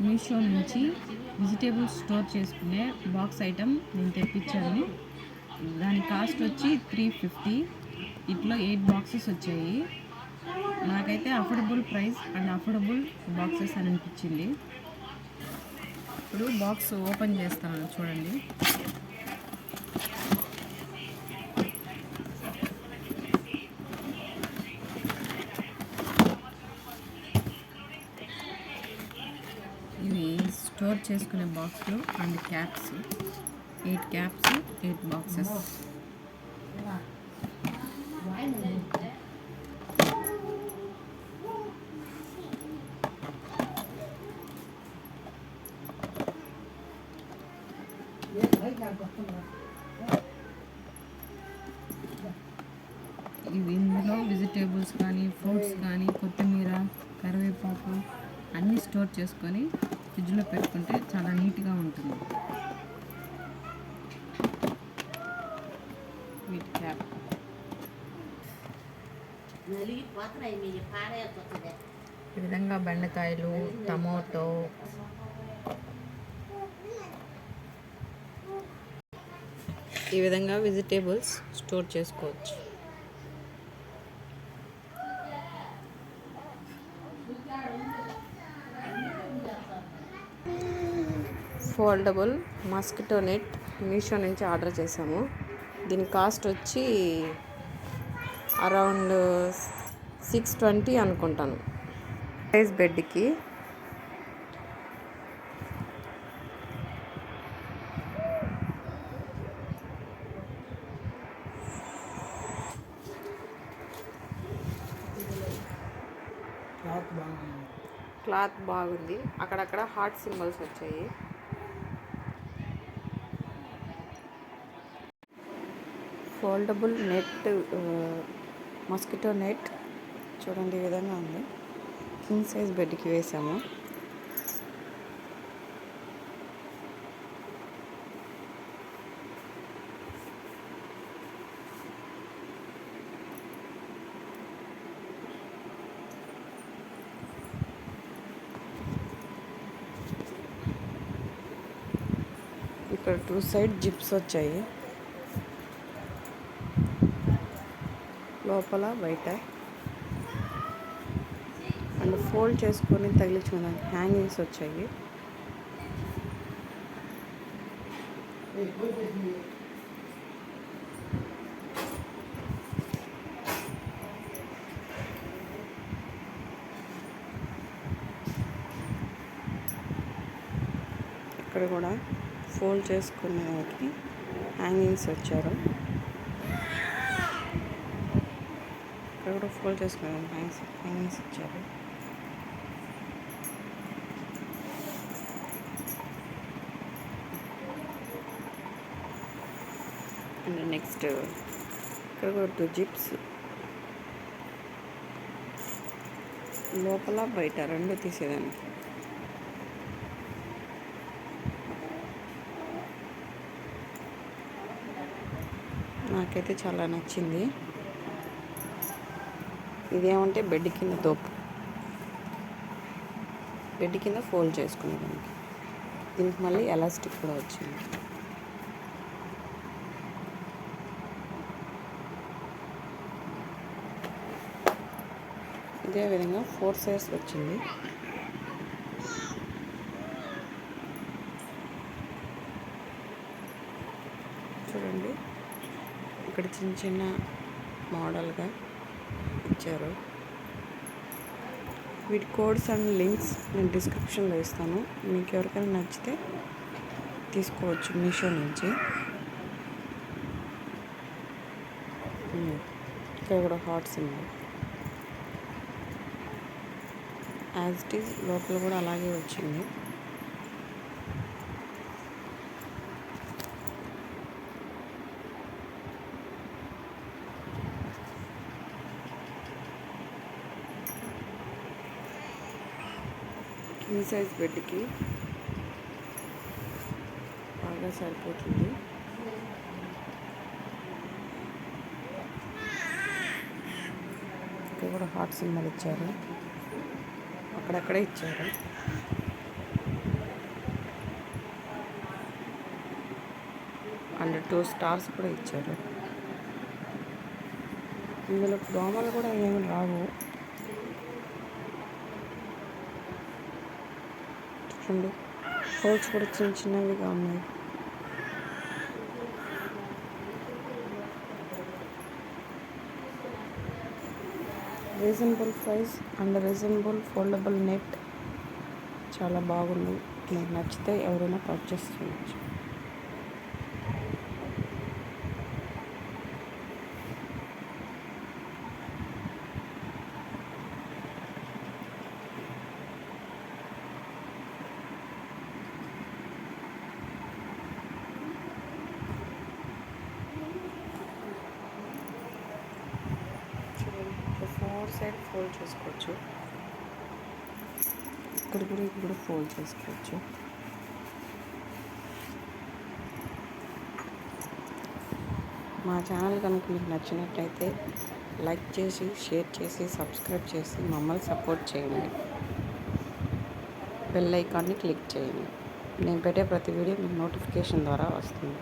మీషో నుంచి vegetables store చేసుకునే box item నేను తెప్పించాను. దాని కాస్ట్ వచ్చి 350. ఇట్లో 8 బాక్సెస్ వచ్చాయి. నాకైతే affordable price and affordable boxes అని అనిపించింది. ఇప్పుడు బాక్స్ ఓపెన్ చేస్తాను చూడండి. ఇవి స్టోర్ చేసుకునే బాక్స్లు అండ్ క్యాప్స్. 8 caps, 8 boxes. ఇవి ఇందులో వెజిటేబుల్స్ కానీ, ఫ్రూట్స్ కానీ, కొత్తిమీర, కరివేపాకు అన్నీ స్టోర్ చేసుకొని ఫ్రిడ్జ్లో పెట్టుకుంటే చాలా నీట్గా ఉంటుంది. వీటి క్యాప్. ఈ విధంగా బెండకాయలు, టమోటో, ఈ విధంగా వెజిటేబుల్స్ స్టోర్ చేసుకోవచ్చు. ఫోల్డబుల్ మస్కిటో నెట్ మీషో నుంచి ఆర్డర్ చేసాము. దీని కాస్ట్ వచ్చి అరౌండ్ 620 అనుకుంటాను. సైజ్ బెడ్కి క్లాత్ బాగుంది. అక్కడక్కడ హార్ట్ సింబల్స్ వచ్చాయి. ఫోల్డబుల్ నెట్, మస్కిటో నెట్ చూడండి ఈ విధంగా ఉంది. కింగ్ సైజ్ బెడ్కి వేసాము. ఇక్కడ 2 సైడ్ జిప్స్ వచ్చాయి, లోపల బయట. అండ్ ఫోల్డ్ చేసుకొని తగిలించుకోవడానికి హ్యాంగింగ్స్ వచ్చాయి. ఇక్కడ కూడా ఫోల్డ్ చేసుకునేకి హ్యాంగింగ్స్ వచ్చారు. ఇక్కడ కూడా ఫోల్డ్ చేసుకునే హ్యాంగింగ్స్ ఇచ్చారు. అండ్ నెక్స్ట్ ఇక్కడ కూడా 2 జిప్స్, లోపల బయట 2 తీసేదానికి. నాకైతే చాలా నచ్చింది. ఇదేమంటే బెడ్ కింద తోపు, బెడ్ కింద ఫోల్డ్ చేసుకునేదానికి. దీనికి మళ్ళీ ఎలాస్టిక్ కూడా వచ్చింది. ఇదే విధంగా 4 సైడ్స్ వచ్చింది. చూడండి ఇక్కడ చిన్న చిన్న మోడల్గా ఇచ్చారు. వీటి కోడ్స్ అండ్ లింక్స్ నేను డిస్క్రిప్షన్లో ఇస్తాను. మీకు ఎవరికైనా నచ్చితే తీసుకోవచ్చు మీషో నుంచి. ఇక్కడ కూడా hot symbol as it is, లోపల కూడా అలాగే వచ్చింది. కింగ్ సైజ్ బెడ్కి బాగా సరిపోతుంది. ఇక్కడ కూడా హాట్ సింబల్ ఇచ్చారు, అక్కడక్కడే ఇచ్చారు. అండ్ 2 స్టార్స్ కూడా ఇచ్చారు. ఇందులో దోమలు కూడా ఏమి రావు. చూడండి, హోల్స్ కూడా చిన్న చిన్నవిగా ఉన్నాయి. Reasonable price and reasonable foldable net చాలా బాగుంది. మీకు నచ్చితే ఎవరైనా పర్చేస్ చేయొచ్చు. చూడండి, 4 సైడ్ ఫోల్డ్ చేసుకోవచ్చు. ఇక్కడ కూడా ఫోల్డ్ చేసుకోవచ్చు. మా ఛానల్ కనుక మీకు నచ్చినట్లయితే లైక్ చేసి, షేర్ చేసి, సబ్స్క్రైబ్ చేసి మమ్మల్ని సపోర్ట్ చేయండి. బెల్ ఐకాన్ని క్లిక్ చేయండి. నేను పెట్టే ప్రతి వీడియో మీకు నోటిఫికేషన్ ద్వారా వస్తుంది.